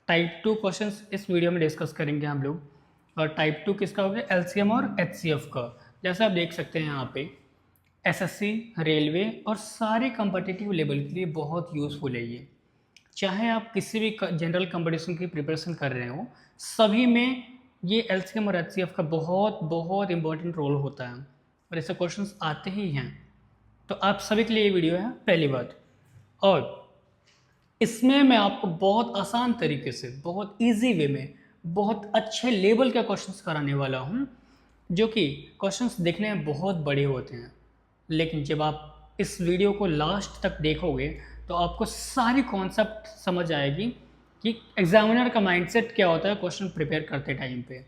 Type 2 questions इस video में discuss करेंगे हम लोग। और टाइप 2 किसका हो गया? एलसीएम और एचसीएफ का। जैसे आप देख सकते हैं यहाँ पे एसएससी, रेलवे और सारे कम्पिटिटिव लेवल के लिए बहुत यूज़फुल है ये। चाहे आप किसी भी जनरल कंपटीशन की प्रिपरेशन कर रहे हो, सभी में ये एलसीएम और एचसीएफ का बहुत बहुत इंपॉर्टेंट रोल होता है और ऐसे क्वेश्चंस आते ही हैं। तो आप सभी के लिए ये वीडियो है, पहली बात। और इसमें मैं आपको बहुत आसान तरीके से, बहुत इजी वे में, बहुत अच्छे लेवल के क्वेश्चंस कराने वाला हूँ, जो कि क्वेश्चंस दिखने में बहुत बड़े होते हैं, लेकिन जब आप इस वीडियो को लास्ट तक देखोगे तो आपको सारी कॉन्सेप्ट समझ आएगी कि एग्जामिनर का माइंडसेट क्या होता है क्वेश्चन प्रिपेयर करते टाइम पे,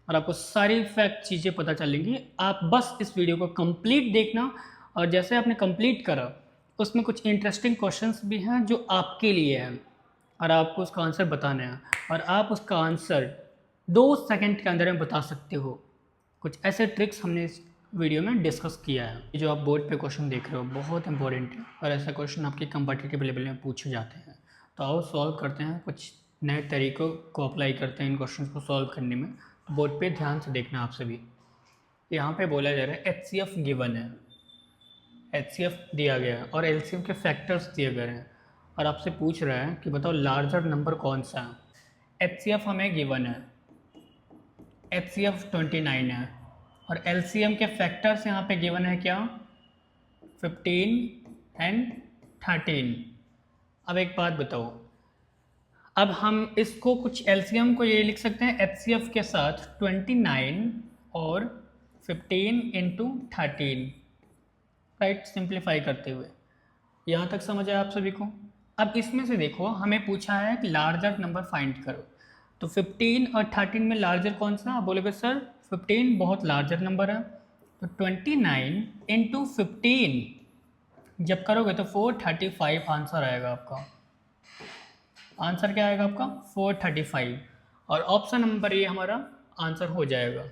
और आपको सारी फैक्ट चीज़ें पता चलेंगी। आप बस इस वीडियो को कंप्लीट देखना, और जैसे आपने कंप्लीट करा उसमें कुछ इंटरेस्टिंग क्वेश्चंस भी हैं जो आपके लिए हैं, और आपको उसका आंसर बताना है, और आप उसका आंसर 2 सेकंड के अंदर में बता सकते हो। कुछ ऐसे ट्रिक्स हमने इस वीडियो में डिस्कस किया है। ये जो आप बोर्ड पे क्वेश्चन देख रहे हो बहुत इंपॉर्टेंट है, और ऐसा क्वेश्चन आपके कम्पिटिटिव लेवल में पूछे जाते हैं। तो आओ सॉल्व करते हैं, कुछ नए तरीक़ों को अप्लाई करते हैं इन क्वेश्चन को सॉल्व करने में। बोर्ड पे ध्यान से देखना आप सभी। यहाँ पे बोला जा रहा है एचसीएफ गिवन है, एचसीएफ दिया गया है और एलसीएम के फैक्टर्स दिए गए हैं, और आपसे पूछ रहा है कि बताओ लार्जर नंबर कौन सा है। एचसीएफ हमें गिवन है, एचसीएफ 29 है, और एलसीएम के फैक्टर्स यहाँ पे गिवन है क्या? 15 एंड 13। अब एक बात बताओ, अब हम इसको कुछ एलसीएम को ये लिख सकते हैं एचसीएफ के साथ 29 और 15 इंटू 13, राइट, सिंप्लीफाई करते हुए। यहाँ तक समझ आया आप सभी को? अब इसमें से देखो, हमें पूछा है कि लार्जर नंबर फाइंड करो, तो 15 और 13 में लार्जर कौन सा? आप बोलोगे सर 15 बहुत लार्जर नंबर है, तो 29 इंटू 15 जब करोगे तो 435 आंसर आएगा आपका। आंसर क्या आएगा आपका? 435, और ऑप्शन नंबर ये हमारा आंसर हो जाएगा।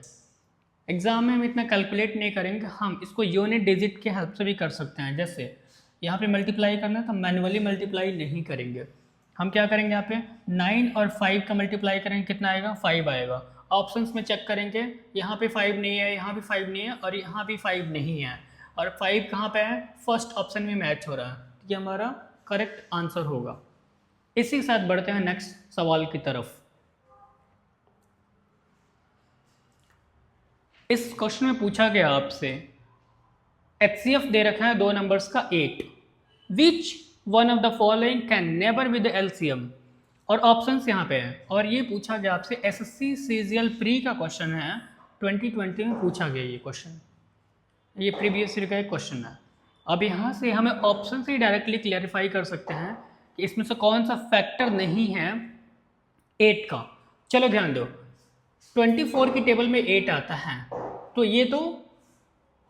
एग्जाम में हम इतना कैलकुलेट नहीं करेंगे, हम इसको यूनिट डिजिट के हेल्प से भी कर सकते हैं। जैसे यहाँ पे मल्टीप्लाई करना है तो मैनुअली मल्टीप्लाई नहीं करेंगे, हम क्या करेंगे यहाँ पे 9 और 5 का मल्टीप्लाई करेंगे, कितना आएगा? 5 आएगा। ऑप्शंस में चेक करेंगे, यहाँ पे 5 नहीं है, यहाँ भी 5 नहीं है, और यहाँ भी 5 नहीं है, और 5 कहाँ पे है? फर्स्ट ऑप्शन में मैच हो रहा है, तो ये हमारा करेक्ट आंसर होगा। इसी के साथ बढ़ते हैं नेक्स्ट सवाल की तरफ। इस क्वेश्चन में पूछा गया आपसे एचसीएफ दे रखा है 2 नंबर्स का 8, which one of the following can never with LCM, और ऑप्शंस यहाँ पे हैं। और ये पूछा गया आपसे एसएससी सीजीएल प्री का क्वेश्चन है, 2020 में पूछा गया ये क्वेश्चन, ये प्रीवियस ईयर का एक क्वेश्चन है। अब यहाँ से हमें ऑप्शन से ही डायरेक्टली क्लियरिफाई कर सकते हैं कि इसमें से कौन सा फैक्टर नहीं है 8 का। चलो ध्यान दो, 24 की टेबल में 8 आता है, तो ये तो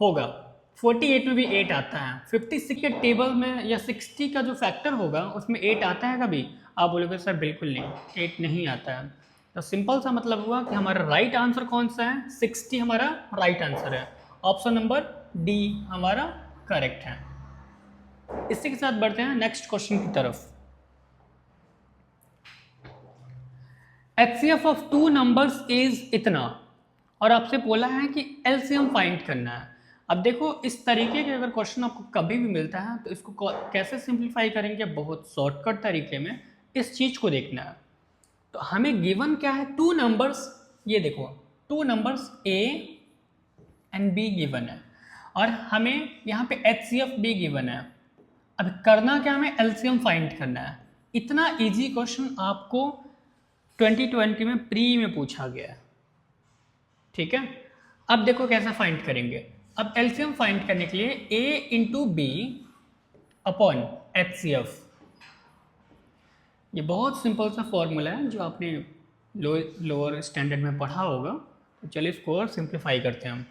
होगा। 48 में भी 8 आता है, 56 के टेबल में या 60 का जो फैक्टर होगा उसमें 8 आता है कभी? आप बोलोगे सर बिल्कुल नहीं, 8 नहीं आता है। तो सिंपल सा मतलब हुआ कि हमारा राइट आंसर कौन सा है? 60 हमारा राइट आंसर है, ऑप्शन नंबर डी हमारा करेक्ट है। इसी के साथ बढ़ते हैं नेक्स्ट क्वेश्चन की तरफ। एचसीएफ ऑफ 2 नंबर्स इज इतना, और आपसे बोला है कि एलसीएम फाइंड करना है। अब देखो, इस तरीके के अगर क्वेश्चन आपको कभी भी मिलता है तो इसको कैसे सिंप्लीफाई करेंगे? बहुत शॉर्टकट तरीके में इस चीज़ को देखना है। तो हमें गिवन क्या है? 2 नंबर्स, ये देखो 2 numbers A and be given है, और हमें यहाँ पे एचसीएफ भी गिवन है। अब करना क्या? हमें एलसीएम फाइंड करना है। इतना इजी क्वेश्चन आपको 2020 में प्री में पूछा गया है, ठीक है। अब देखो कैसा फाइंड करेंगे। अब एलसीएम फाइंड करने के लिए ए इंटू बी अपॉन एचसीएफ, ये बहुत सिंपल सा फॉर्मूला है जो आपने लोअर स्टैंडर्ड में पढ़ा होगा। तो चलिए इसको और सिंप्लीफाई करते हैं हम।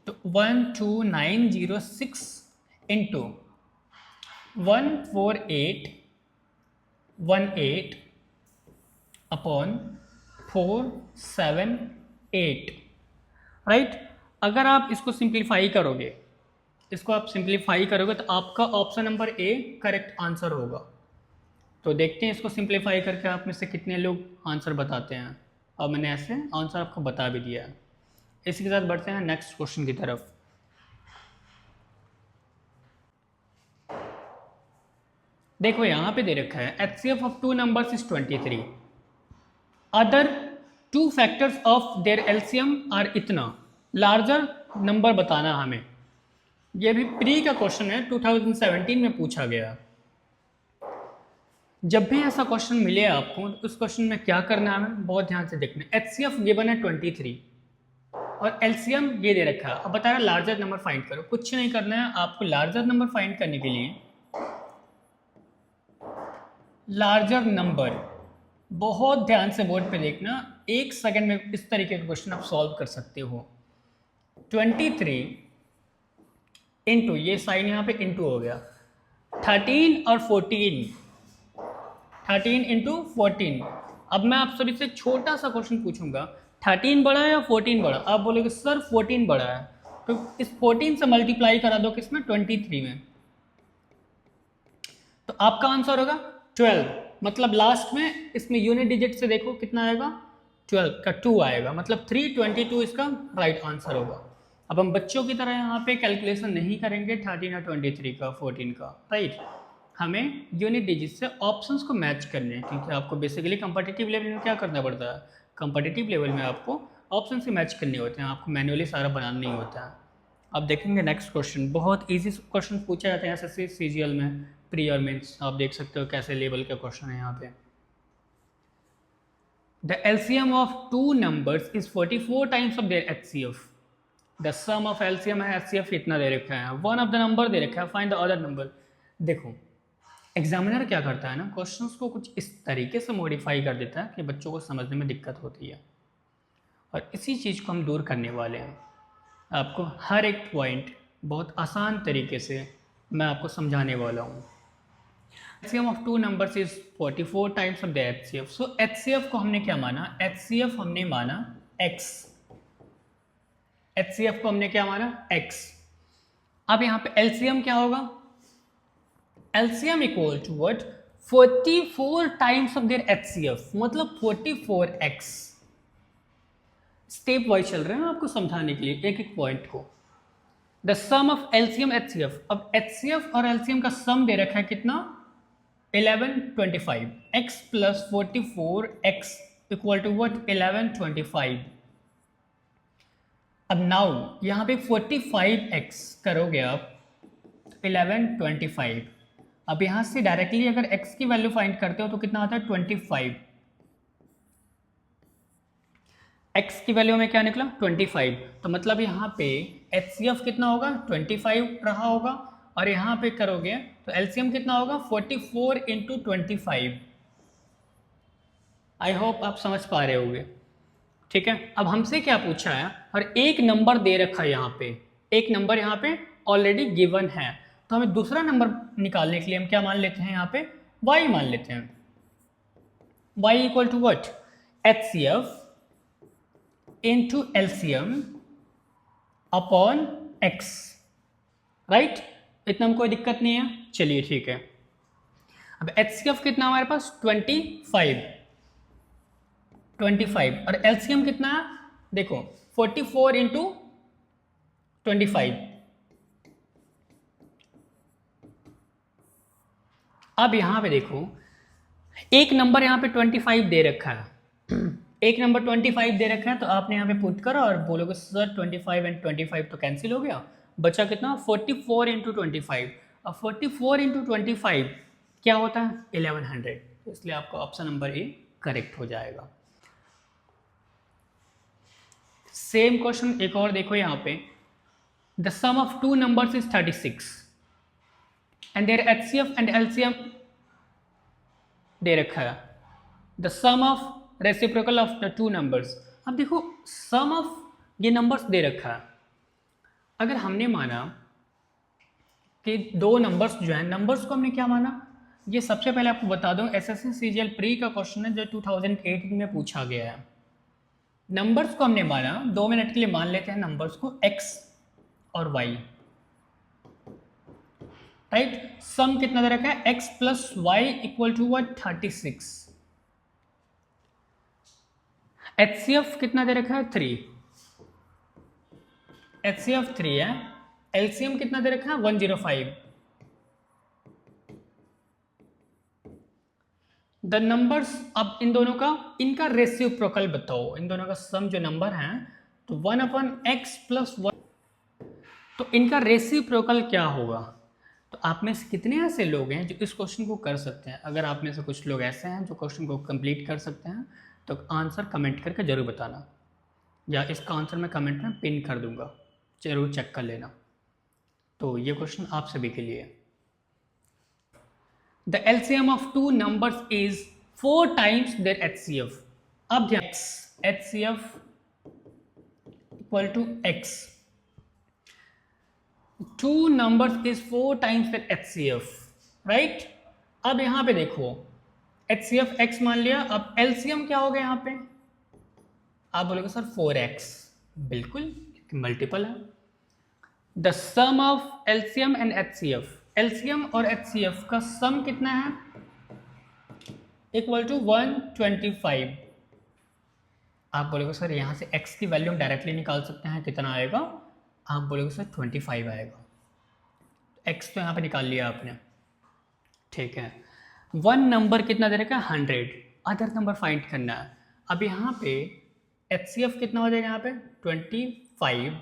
तो 12906 इंटू 14818 अपॉन 478, राइट। अगर आप इसको सिंप्लीफाई करोगे, तो आपका option number A correct answer होगा। तो देखते हैं इसको सिंप्लीफाई करके आप में से कितने लोग आंसर बताते हैं। और मैंने ऐसे आंसर आपको बता भी दिया है। इसी के साथ बढ़ते हैं नेक्स्ट क्वेश्चन की तरफ। देखो यहाँ पे दे रखा है HCF of two numbers is 23, other two factors of their LCM are इतना, लार्जर नंबर बताना हमें। ये भी प्री का क्वेश्चन है, 2017 में पूछा गया। जब भी ऐसा क्वेश्चन मिले आपको तो उस क्वेश्चन में क्या करना है हमें बहुत ध्यान से देखना है। HCF गिवन है 23 और LCM ये दे रखा है। अब बता रहा है लार्जर नंबर फाइंड करो। कुछ नहीं करना है आपको, लार्जर नंबर फाइंड करने के लिए लार्जर नंबर बहुत ध्यान से बोर्ड पे देखना, 1 सेकंड में इस तरीके का क्वेश्चन आप सॉल्व कर सकते हो। 23 इंटू, ये साइन यहाँ पे इंटू हो गया, 13 और 14, 13 इंटू 14। अब मैं आप सभी से छोटा सा क्वेश्चन पूछूंगा, 13 बड़ा है या 14 बड़ा? आप बोलोगे सर 14 बड़ा है, तो इस 14 से मल्टीप्लाई करा दो किसमें, 23 में, तो आपका आंसर होगा 12। मतलब लास्ट में इसमें यूनिट डिजिट से देखो कितना आएगा, 12 का 2 आएगा, मतलब 322 इसका राइट आंसर होगा। अब हम बच्चों की तरह यहाँ पे कैलकुलेशन नहीं करेंगे 13 और 23 का, 14 का, राइट। हमें यूनिट डिजिट से ऑप्शंस को मैच करने हैं, क्योंकि आपको बेसिकली कंपटीटिव लेवल में क्या करना पड़ता है, कंपटीटिव लेवल में आपको ऑप्शन से मैच करने होते हैं, आपको मैनुअली सारा बनाना नहीं होता है। अब देखेंगे नेक्स्ट क्वेश्चन, बहुत ईजी क्वेश्चन पूछा जाते हैं SSC CGL में, प्री और मेंस। आप देख सकते हो कैसे लेवल का क्वेश्चन है यहाँ पे। The LCM of two numbers is 44 times of their HCF। The sum of LCM है HCF इतना दे रखा है, वन ऑफ द नंबर दे रखा है, फाइंड द अदर नंबर। देखो एग्जामिनर क्या करता है ना, क्वेश्चंस को कुछ इस तरीके से मॉडिफाई कर देता है कि बच्चों को समझने में दिक्कत होती है, और इसी चीज़ को हम दूर करने वाले हैं। आपको हर एक पॉइंट बहुत आसान तरीके से मैं आपको समझाने वाला हूँ। HCF of two numbers is 44 times of the HCF। So HCF को हमने क्या माना, HCF हमने माना x, HCF को हमने क्या माना x। अब यहाँ पे LCM क्या होगा, LCM equal to what, 44 times of their HCF, मतलब 44x। स्टेप वाइज चल रहे हैं आपको समझाने के लिए एक एक पॉइंट को। The sum of LCM HCF, अब HCF और LCM का सम दे रखा है कितना, 1125, x plus 44x equal to what, 1125। अब नाउ यहाँ पे 45x करोगे आप 1125। अब यहाँ से डायरेक्टली अगर x की वैल्यू फाइंड करते हो तो कितना आता है 25। x की वैल्यू में क्या निकला 25, तो मतलब यहाँ पे HCF कितना होगा 25 रहा होगा, और यहाँ पे करोगे तो LCM कितना होगा 44 इंटू 25। आई होप आप समझ पा रहे होंगे, ठीक है। अब हमसे क्या पूछा है, और एक नंबर दे रखा है यहाँ पे, एक नंबर यहाँ पे ऑलरेडी गिवन है, तो हमें दूसरा नंबर निकालने के लिए हम क्या मान लेते हैं, यहाँ पे y मान लेते हैं। y equal to what, HCF into LCM upon x, right. इतना में कोई दिक्कत नहीं है, चलिए ठीक है। अब HCF कितना हमारे पास 25 और LCM कितना है, देखो 44 इंटू 25। अब यहां पे देखो एक नंबर यहाँ पे 25 दे रखा है, एक नंबर 25 दे रखा है, तो आपने यहाँ पे पुट करो और बोलोगे सर 25 एंड 25 तो कैंसिल हो गया, बचा कितना 44 इंटू 25। अब 44 इंटू 25 क्या होता है 1100, तो इसलिए आपका ऑप्शन नंबर ए करेक्ट हो जाएगा। सेम क्वेश्चन एक और देखो यहाँ पे, the sum of two numbers is 36 and their HCF and LCM दे रखा है, the sum of reciprocal of the two numbers. अब देखो सम ऑफ ये नंबर्स दे रखा है, अगर हमने माना कि दो नंबर्स जो है, नंबर्स को हमने क्या माना, ये सबसे पहले आपको बता दूं SSC CGL प्री का क्वेश्चन है जो 2018 में पूछा गया है। नंबर्स को हमने माना, 2 मिनट के लिए मान लेते हैं नंबर्स को x और y। राइट। सम कितना दे रखा है, x plus y equal to what 36। HCF कितना दे रखा है 3, HCF 3 है। LCM कितना दे रखा है 105। द नंबर्स, अब इन दोनों का इनका रेसिप्रोकल बताओ, इन दोनों का सम जो नंबर है तो 1/x प्लस 1, तो इनका रेसिप्रोकल क्या होगा। तो आप में से कितने ऐसे लोग हैं जो इस क्वेश्चन को कर सकते हैं। अगर आप में से कुछ लोग ऐसे हैं जो क्वेश्चन को कंप्लीट कर सकते हैं तो आंसर कमेंट करके जरूर बताना, या इसका आंसर मैं कमेंट में पिन कर दूंगा, जरूर चेक कर लेना। तो ये क्वेश्चन आप सभी के लिए है। The LCM of two numbers is 4 times their HCF. अब ध्यान, HCF equal to x. Two numbers is 4 times their HCF, right? अब यहां पे देखो, HCF x मान लिया, अब LCM क्या हो गया यहां पे, आप बोलोगे सर 4x, बिल्कुल मल्टीपल है। The sum of LCM and HCF, LCM और HCF का सम कितना है, इक्वल टू 125। आप बोलोगे सर यहाँ से x की वैल्यू हम डायरेक्टली निकाल सकते हैं, कितना आएगा, आप बोलोगे सर 25 आएगा। x तो यहाँ पे निकाल लिया आपने, ठीक है। वन नंबर कितना दे रखा है 100, अदर नंबर फाइंड करना है। अब यहाँ पे HCF कितना हो जाएगा यहाँ पे 25,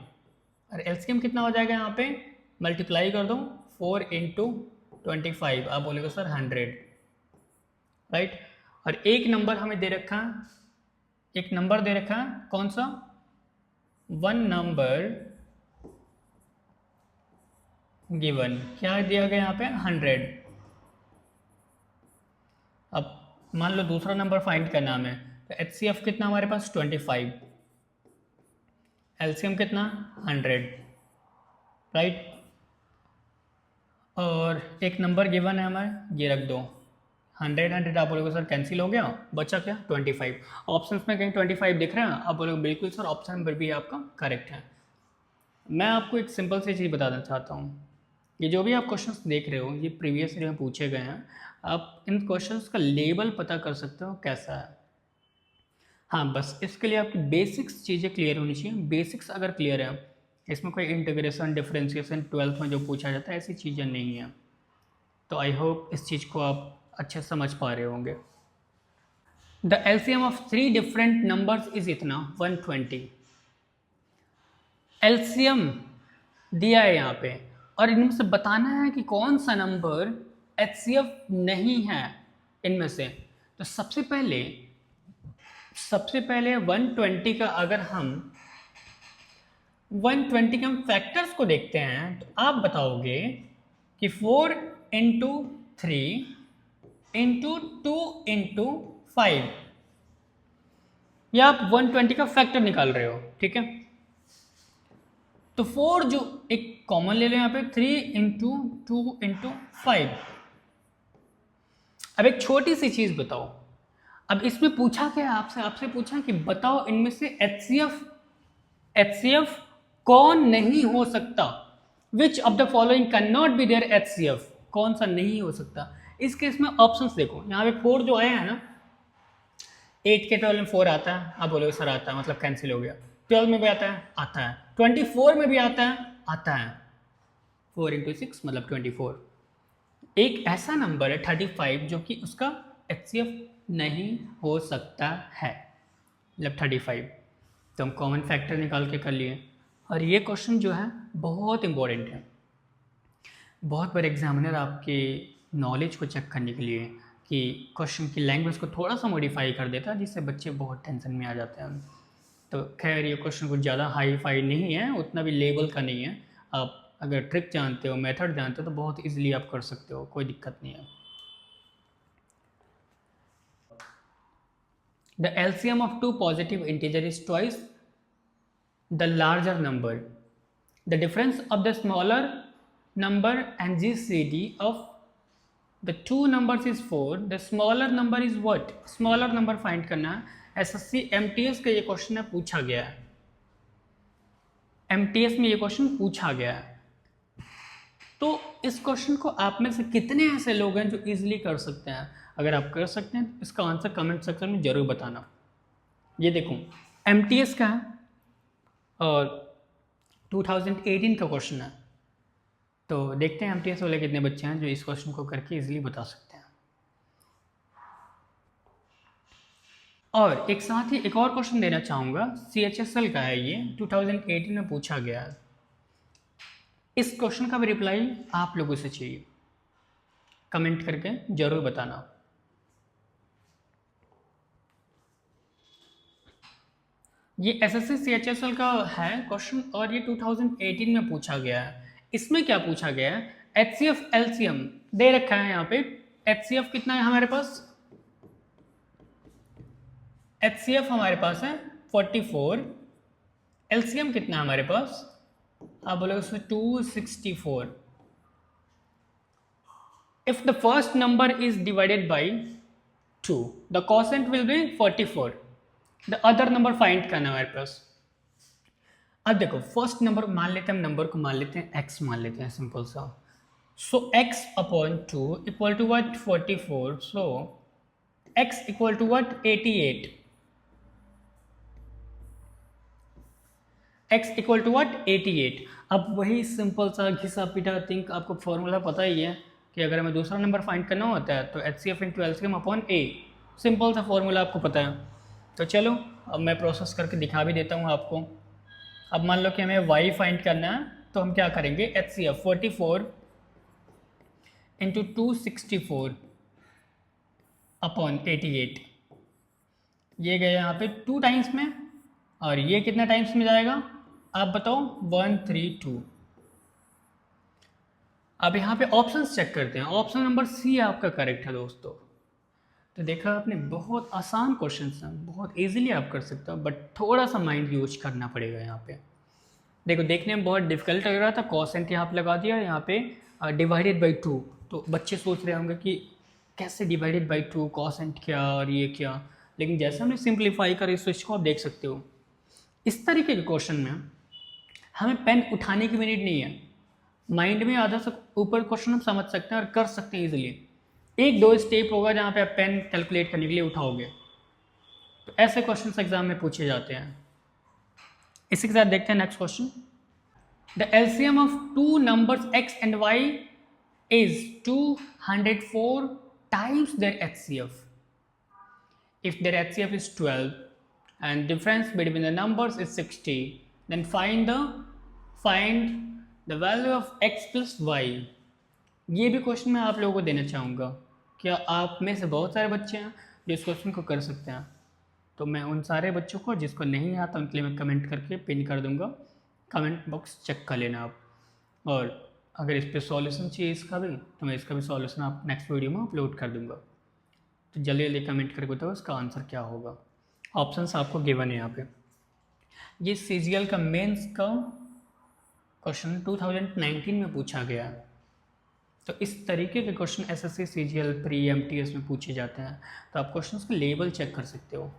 और LCM कितना हो जाएगा यहाँ पे, मल्टीप्लाई कर दो 4 इंटू 25, आप बोलेगे सर 100, राइट। और एक नंबर हमें दे रखा है, एक नंबर दे रखा है, कौन सा, वन नंबर गिवन, क्या दिया गया यहाँ पे 100। अब मान लो दूसरा नंबर फाइंड करना हमें, तो HCF कितना हमारे पास 25, LCM कितना 100, राइट। और एक नंबर गिवन है हमें, ये रख दो 100 आप बोलोगे सर कैंसिल हो गया, बचा क्या 25। ऑप्शंस में कहीं 25 दिख रहा है, आप बोलोगे बिल्कुल सर ऑप्शन नंबर भी आपका करेक्ट है। मैं आपको एक सिंपल सी चीज़ बताना चाहता हूँ, ये जो भी आप क्वेश्चंस देख रहे हो ये प्रीवियस ईयर में पूछे गए हैं, आप इन क्वेश्चंस का लेवल पता कर सकते हो कैसा है। हाँ, बस इसके लिए आपकी बेसिक्स चीज़ें क्लियर होनी चाहिए। बेसिक्स अगर क्लियर है, इसमें कोई इंटीग्रेशन डिफरेंशिएशन 12th में जो पूछा जाता है ऐसी चीज़ें नहीं है। तो आई होप इस चीज़ को आप अच्छे समझ पा रहे होंगे। The LCM of 3 different numbers is इतना 120। LCM दिया है यहाँ पे, और इनमें से बताना है कि कौन सा नंबर HCF नहीं है इनमें से। तो सबसे पहले 120 का अगर हम 120 के हम फैक्टर्स को देखते हैं, तो आप बताओगे कि 4 इंटू 3 इंटू 2 इंटू 5, या आप 120 का फैक्टर निकाल रहे हो, ठीक है। तो 4 जो एक कॉमन ले लो यहाँ पे, 3 इंटू 2 इंटू 5। अब एक छोटी सी चीज बताओ, अब इसमें पूछा क्या आपसे पूछा कि बताओ इनमें से HCF कौन नहीं हो सकता, which of the following can not be their HCF, कौन सा नहीं हो सकता। इस केस में ऑप्शंस देखो, यहाँ पे 4 जो आया है ना, 8 के 12 में 4 आता है, आप बोलोगे सर आता है मतलब कैंसिल हो गया। 12 में भी आता है 24 में भी आता है 4 इंटू 6 मतलब 24। एक ऐसा नंबर है 35 जो कि उसका HCF नहीं हो सकता है, मतलब 35। तो हम कॉमन फैक्टर निकाल के कर लिए। और ये क्वेश्चन जो है बहुत इंपॉर्टेंट है, बहुत बड़े एग्जामिनर आपके नॉलेज को चेक करने के लिए कि क्वेश्चन की लैंग्वेज को थोड़ा सा मॉडिफाई कर देता है, जिससे बच्चे बहुत टेंशन में आ जाते हैं। तो खैर ये क्वेश्चन कुछ ज़्यादा हाई फाई नहीं है, उतना भी लेवल का नहीं है। आप अगर ट्रिक जानते हो, मेथड जानते हो, तो बहुत इजीली आप कर सकते हो, कोई दिक्कत नहीं है। The LCM of 2 positive integer is twice the larger number. The difference of the smaller number and GCD of the 2 numbers is 4. The smaller number is what? Smaller number find करना है। SSC MTS का ये question है, पूछा गया है, MTS में ये क्वेश्चन पूछा गया है। तो इस क्वेश्चन को आप में से कितने ऐसे लोग हैं जो इजीली कर सकते हैं? अगर आप कर सकते हैं तो इसका आंसर कमेंट सेक्शन में ज़रूर बताना। ये देखो MTS का है और 2018 का क्वेश्चन है, तो देखते हैं MTS वाले कितने बच्चे हैं जो इस क्वेश्चन को करके इजीली बता सकते हैं। और एक साथ ही एक और क्वेश्चन देना चाहूँगा, CHSL का है, ये 2018 में पूछा गया है। इस क्वेश्चन का भी रिप्लाई आप लोगों से चाहिए, कमेंट करके जरूर बताना। ये SSC CHSL का है क्वेश्चन और ये 2018 में पूछा गया है। इसमें क्या पूछा गया है, HCF LCM दे रखा है यहाँ पे। HCF कितना है हमारे पास, HCF हमारे पास है 44, LCM कितना है हमारे पास, आप बोलोगे उसमें 264। If the first number is divided by 2, the quotient will be 44. The other number find करना है हमारे पास। अब देखो फर्स्ट नंबर मान लेते हैं, हम नंबर को मान लेते हैं x मान लेते हैं, सिंपल सा। So x upon 2 equal to what, 44। So x equal to what, 88। x equal to what, 88। अब वही सिंपल सा घिसा पिटा थिंक, आपको फॉर्मूला पता ही है कि अगर हमें दूसरा नंबर फाइंड करना होता है तो HCF into LCM upon A, simple सा फॉर्मूला आपको पता है। तो चलो अब मैं प्रोसेस करके दिखा भी देता हूँ आपको। अब मान लो कि हमें y फाइंड करना है, तो हम क्या करेंगे, HCF 44 इंटू 264 अपॉन 88, ये गया यहाँ पे 2 टाइम्स में, और ये कितना टाइम्स में जाएगा आप बताओ, 132। अब यहाँ पे ऑप्शंस चेक करते हैं, ऑप्शन नंबर C आपका करेक्ट है दोस्तों। तो देखा आपने, बहुत आसान क्वेश्चन हैं, बहुत इजीली आप कर सकते हो, बट थोड़ा सा माइंड यूज करना पड़ेगा यहाँ पे। देखो देखने में बहुत डिफिकल्ट लग रहा था, कॉसेंट यहाँ पे लगा दिया, यहाँ पे डिवाइडेड बाई 2, तो बच्चे सोच रहे होंगे कि कैसे डिवाइडेड बाई 2, कॉसेंट क्या और ये क्या, लेकिन जैसे हमने सिंप्लीफाई करा इस स्विच को आप देख सकते हो। इस तरीके के क्वेश्चन में हमें पेन उठाने की भी नीड नहीं है, माइंड में आधा से ऊपर क्वेश्चन हम समझ सकते हैं और कर सकते हैं इजीली। 1-2 स्टेप होगा जहाँ पे आप पेन कैलकुलेट करने के लिए उठाओगे। तो ऐसे क्वेश्चन एग्जाम में पूछे जाते हैं। इसी के साथ देखते हैं next question. The LCM of 2 numbers x and y is 204 times their HCF. If their HCF is 12 and difference between the numbers is 60, then find the value of x plus y. ये भी question मैं आप लोगों को देना चाहूँगा। क्या आप में से बहुत सारे बच्चे हैं जो इस क्वेश्चन को कर सकते हैं? तो मैं उन सारे बच्चों को जिसको नहीं आता उनके लिए मैं कमेंट करके पिन कर दूँगा, कमेंट बॉक्स चेक कर लेना आप। और अगर इस पर सॉल्यूशन चाहिए इसका भी, तो मैं इसका भी सॉल्यूशन आप नेक्स्ट वीडियो में अपलोड कर दूँगा। तो जल्दी जल्दी कमेंट करके बताओ इसका आंसर क्या होगा। ऑप्शंस आपको गिवन है यहाँ पे। ये CGL का मेंस का क्वेश्चन 2019 में पूछा गया है। तो इस तरीके के question SSC CGL pre MTS में पूछे जाते हैं, तो आप क्वेश्चंस का लेवल चेक कर सकते हो।